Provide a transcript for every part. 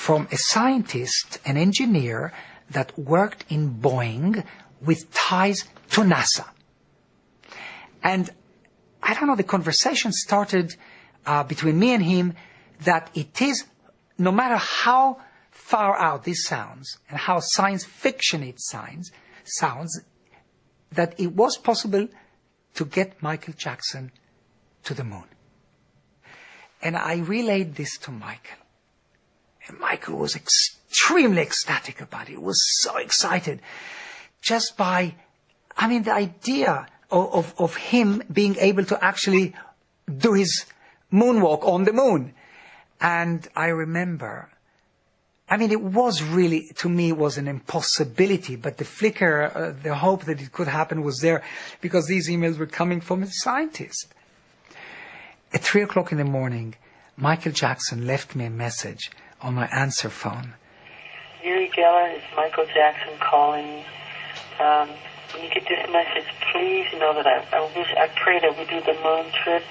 from a scientist, an engineer that worked in Boeing with ties to NASA. And I don't know, the conversation started between me and him that it is, no matter how far out this sounds and how science fiction it sounds, that it was possible to get Michael Jackson to the moon. And I relayed this to Michael. And Michael was extremely ecstatic about it. He was so excited. Just by, the idea of him being able to actually do his moonwalk on the moon. And I remember, it was really, to me, it was an impossibility, but the flicker, the hope that it could happen was there because these emails were coming from a scientist. At 3 o'clock in the morning, Michael Jackson left me a message on my answer phone. Uri Geller, it's Michael Jackson calling. When you get this message, please know that I pray that we do the moon trip.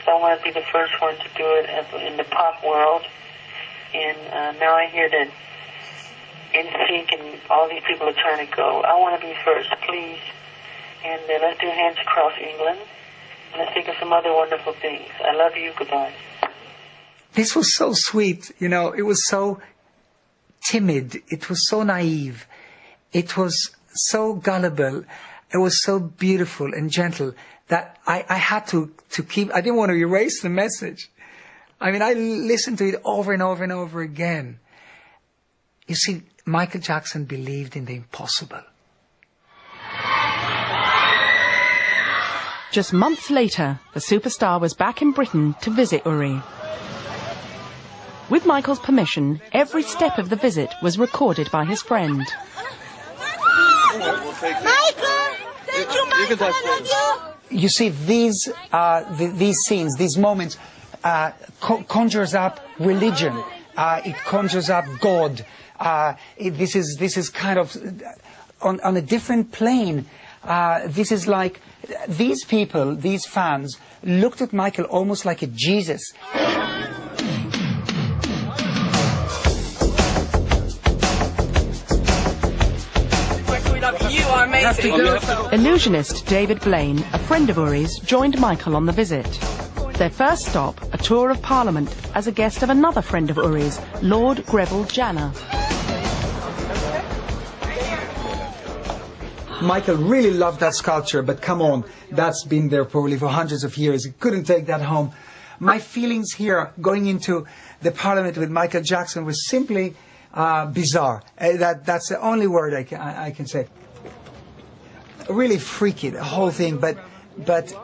I want to be the first one to do it in the pop world. And now I hear that NSYNC and all these people are trying to go. I want to be first, please. And let's do Hands Across England. And let's think of some other wonderful things. I love you. Goodbye. This was so sweet. It was so timid. It was so naive. It was so gullible. It was so beautiful and gentle that I had to keep, I didn't want to erase the message. I listened to it over and over and over again. You see, Michael Jackson believed in the impossible. Just months later, the superstar was back in Britain to visit Uri. With Michael's permission, every step of the visit was recorded by his friend. Michael! Thank you, Michael! I love you! You see, these scenes, these moments, conjures up religion. It conjures up God. This is kind of on a different plane. This is like these people, these fans, looked at Michael almost like a Jesus. You are amazing. Illusionist David Blaine, a friend of Uri's, joined Michael on the visit. Their first stop, a tour of Parliament as a guest of another friend of Uri's, Lord Greville Janner. Michael really loved that sculpture, but come on, that's been there probably for hundreds of years. He couldn't take that home. My feelings here, going into the Parliament with Michael Jackson, was simply bizarre. That's the only word I can say. Really freaky, the whole thing, but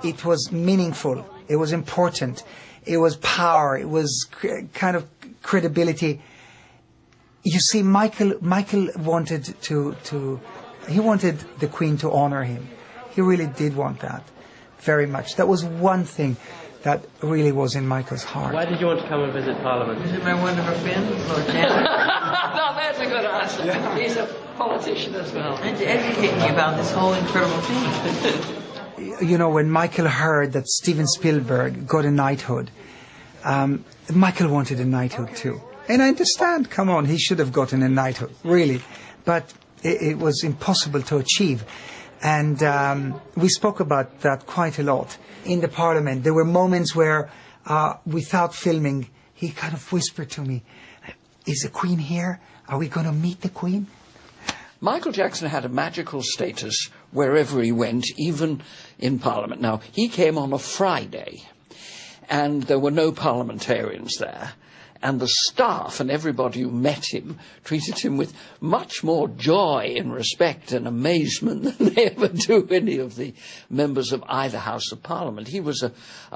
it was meaningful. It was important. It was power. It was kind of credibility. You see, Michael wanted he wanted the Queen to honor him. He really did want that very much. That was one thing that really was in Michael's heart. Why did you want to come and visit Parliament? Visit my wonderful friend, Lord Janner. No, that's a good answer. Yeah. He's a politician as well. And to educate me about this whole incredible thing. You know, when Michael heard that Steven Spielberg got a knighthood, Michael wanted a knighthood too. And I understand, come on, he should have gotten a knighthood, really. But it was impossible to achieve. And we spoke about that quite a lot. In the Parliament, there were moments where, without filming, he kind of whispered to me, "Is the Queen here? Are we going to meet the Queen?" Michael Jackson had a magical status wherever he went, even in Parliament. Now, he came on a Friday, and there were no parliamentarians there. And the staff and everybody who met him treated him with much more joy and respect and amazement than they ever do any of the members of either House of Parliament. He was a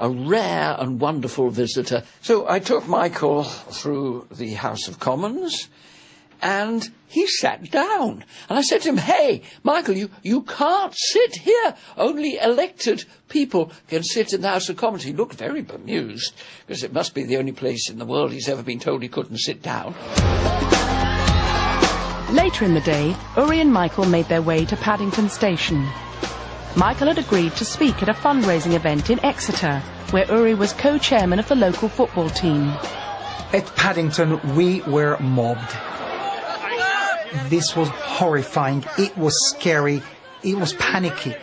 rare and wonderful visitor. So I took Michael through the House of Commons, and he sat down. And I said to him, "Hey, Michael, you can't sit here. Only elected people can sit in the House of Commons." He looked very bemused, because it must be the only place in the world he's ever been told he couldn't sit down. Later in the day, Uri and Michael made their way to Paddington Station. Michael had agreed to speak at a fundraising event in Exeter, where Uri was co-chairman of the local football team. At Paddington, we were mobbed. This was horrifying. It was scary. It was panicky.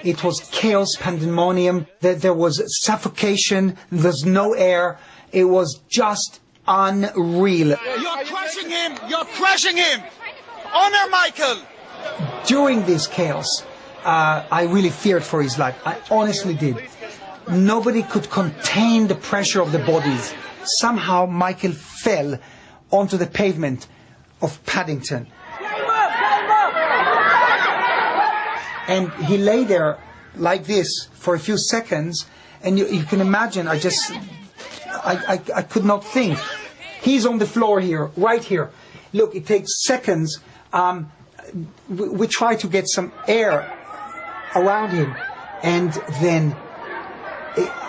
It was chaos, pandemonium. There was suffocation. There's no air. It was just unreal. You're crushing him! You're crushing him! Honor Michael! During this chaos, I really feared for his life. I honestly did. Nobody could contain the pressure of the bodies. Somehow Michael fell onto the pavement of Paddington. And he lay there like this for a few seconds, and you can imagine, I could not think. He's on the floor here, right here. Look, it takes seconds. We try to get some air around him, and then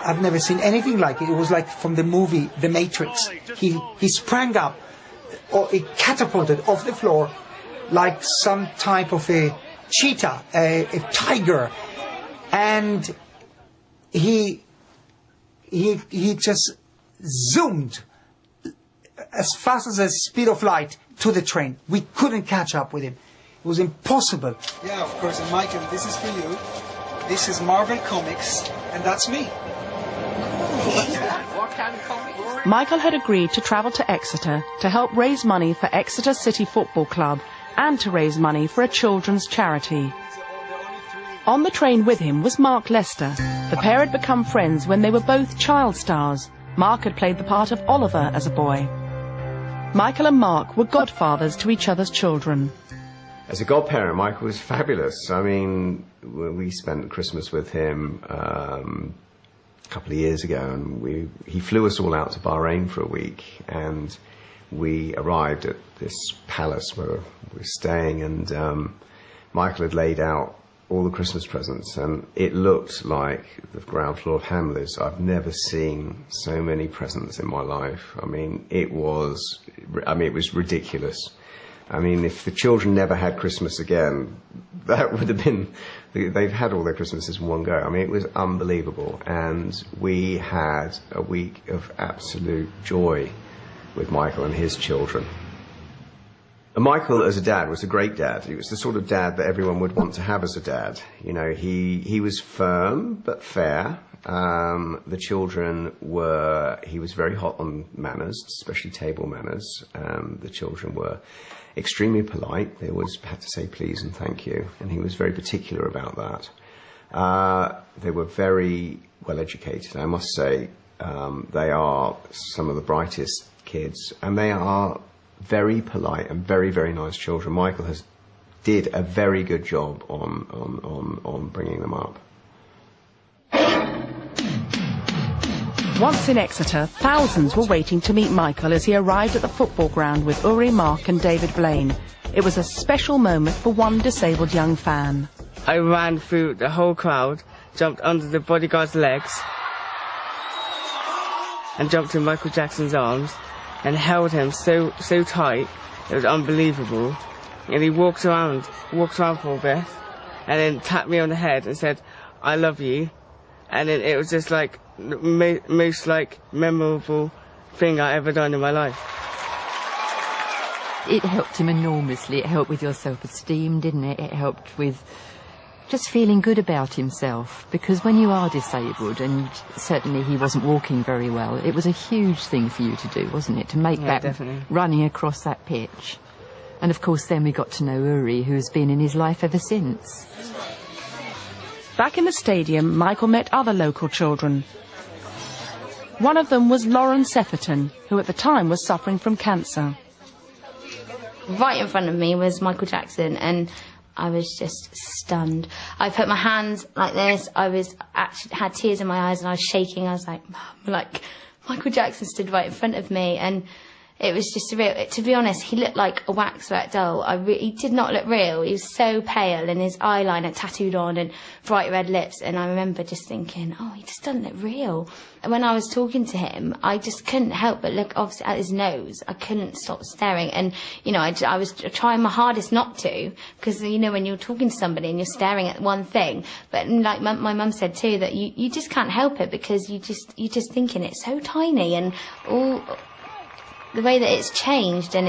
I've never seen anything like it. It was like from the movie The Matrix. He sprang up, or it catapulted off the floor like some type of a cheetah, a tiger, and he just zoomed as fast as the speed of light to the train. We couldn't catch up with him. It was impossible. Yeah, of course. And Michael, this is for you. This is Marvel Comics, and that's me. What kind of comics? Michael had agreed to travel to Exeter to help raise money for Exeter City Football Club and to raise money for a children's charity. On the train with him was Mark Lester. The pair had become friends when they were both child stars. Mark had played the part of Oliver as a boy. Michael and Mark were godfathers to each other's children. As a godparent, Michael was fabulous. I mean, we spent Christmas with him a couple of years ago, and he flew us all out to Bahrain for a week, and we arrived at this palace where we were staying, and Michael had laid out all the Christmas presents, and it looked like the ground floor of Hamleys. I've never seen so many presents in my life. I mean, it was ridiculous. I mean, if the children never had Christmas again, that would have been, they've had all their Christmases in one go. I mean, it was unbelievable, and we had a week of absolute joy with Michael and his children. And Michael, as a dad, was a great dad. He was the sort of dad that everyone would want to have as a dad. You know, he was firm but fair. The children he was very hot on manners, especially table manners. The children were extremely polite. They always had to say please and thank you, and he was very particular about that. They were very well educated, I must say. They are some of the brightest kids, and they are very polite and very, very nice children. Michael did a very good job on bringing them up. Once in Exeter, thousands were waiting to meet Michael as he arrived at the football ground with Uri, Mark and David Blaine. It was a special moment for one disabled young fan. I ran through the whole crowd, jumped under the bodyguard's legs, and jumped in Michael Jackson's arms, and held him so tight, it was unbelievable. And he walked around for a bit, and then tapped me on the head and said, "I love you." And then it was just like the most memorable thing I ever done in my life. It helped him enormously. It helped with your self-esteem, didn't it? It helped with just feeling good about himself, because when you are disabled, and certainly he wasn't walking very well, it was a huge thing for you to do, wasn't it, to make that definitely. Running across that pitch. And of course then we got to know Uri, who's been in his life ever since. Back in the stadium, Michael met other local children. One of them was Lauren Sefferton, who at the time was suffering from cancer. Right in front of me was Michael Jackson, and I was just stunned. I put my hands like this. Had tears in my eyes, and I was shaking. I was like, Michael Jackson stood right in front of me, and it was just surreal. To be honest, he looked like a waxwork doll. He did not look real. He was so pale, and his eyeliner tattooed on, and bright red lips. And I remember just thinking, oh, he just doesn't look real. And when I was talking to him, I just couldn't help but look obviously at his nose. I couldn't stop staring. And, you know, I was trying my hardest not to, because, you know, when you're talking to somebody and you're staring at one thing. But like my mum said too, that you just can't help it, because you're just thinking it's so tiny, and all the way that it's changed, and